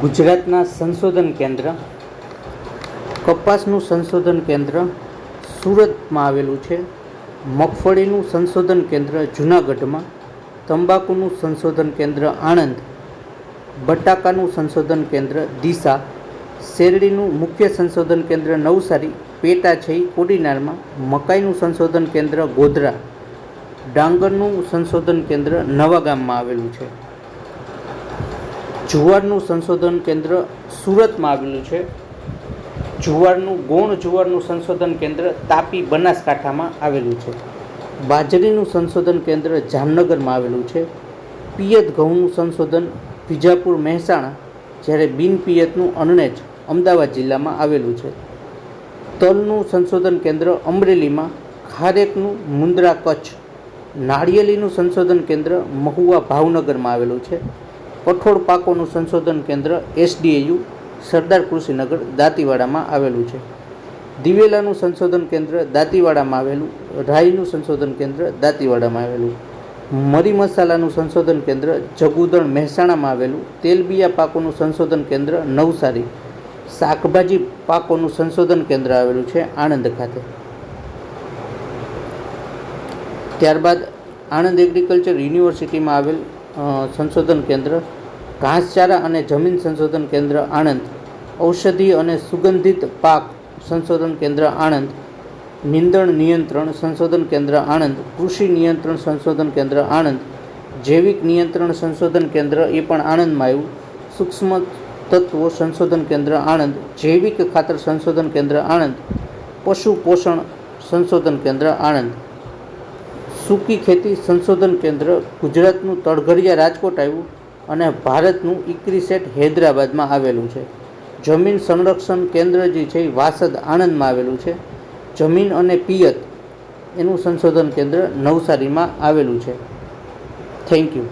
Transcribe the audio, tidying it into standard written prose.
ગુજરાતના સંશોધન કેન્દ્ર કપાસનું સંશોધન કેન્દ્ર સુરતમાં આવેલું છે. મગફળીનું સંશોધન કેન્દ્ર જૂનાગઢમાં, તંબાકુનું સંશોધન કેન્દ્ર આણંદ, બટાકાનું સંશોધન કેન્દ્ર ડીસા, શેરડીનું મુખ્ય સંશોધન કેન્દ્ર નવસારી, પેટા છે કોડીનારમાં, મકાઈનું સંશોધન કેન્દ્ર ગોધરા, ડાંગરનું સંશોધન કેન્દ્ર નવાગામમાં આવેલું છે. જુવારનું સંશોધન કેન્દ્ર સુરતમાં આવેલું છે. ગૌણ જુવારનું સંશોધન કેન્દ્ર તાપી બનાસકાંઠામાં આવેલું છે. બાજરીનું સંશોધન કેન્દ્ર જામનગરમાં આવેલું છે. પિયત ઘઉંનું સંશોધન વિજાપુર મહેસાણા, જ્યારે બિન પિયતનું અનણેજ અમદાવાદ જિલ્લામાં આવેલું છે. તલનું સંશોધન કેન્દ્ર અમરેલીમાં, ખારેકનું મુન્દ્રા કચ્છ, નાળિયેરીનું સંશોધન કેન્દ્ર મહુવા ભાવનગરમાં આવેલું છે. કઠોળ પાકોનું સંશોધન કેન્દ્ર SDAU સરદાર કૃષિનગર દાંતીવાડામાં આવેલું છે. દિવેલાનું સંશોધન કેન્દ્ર દાંતીવાડામાં આવેલું, રાઈનું સંશોધન કેન્દ્ર દાંતીવાડામાં આવેલું, મરી મસાલાનું સંશોધન કેન્દ્ર જગુદણ મહેસાણામાં આવેલું, તેલબિયા પાકોનું સંશોધન કેન્દ્ર નવસારી, શાકભાજી પાકોનું સંશોધન કેન્દ્ર આવેલું છે આણંદ ખાતે. ત્યારબાદ આણંદ એગ્રીકલ્ચર યુનિવર્સિટીમાં આવેલ સંશોધન કેન્દ્ર, ઘાસચારા અને જમીન સંશોધન કેન્દ્ર આણંદ, ઔષધીય અને સુગંધિત પાક સંશોધન કેન્દ્ર આણંદ, નીંદણ નિયંત્રણ સંશોધન કેન્દ્ર આણંદ, કૃષિ નિયંત્રણ સંશોધન કેન્દ્ર આણંદ, જૈવિક નિયંત્રણ સંશોધન કેન્દ્ર એ પણ આણંદમાં આવ્યું, સૂક્ષ્મ તત્વો સંશોધન કેન્દ્ર આણંદ, જૈવિક ખાતર સંશોધન કેન્દ્ર આણંદ, પશુ પોષણ સંશોધન કેન્દ્ર આણંદ, સૂકી ખેતી સંશોધન કેન્દ્ર ગુજરાતનું તળઘરિયા રાજકોટ આવ્યું અને ભારતનું ઇક્રિસેટ હૈદરાબાદમાં આવેલું છે. જમીન સંરક્ષણ કેન્દ્ર જે છે એ વાસદ આણંદમાં આવેલું છે. જમીન અને પિયત એનું સંશોધન કેન્દ્ર નવસારીમાં આવેલું છે. Thank you.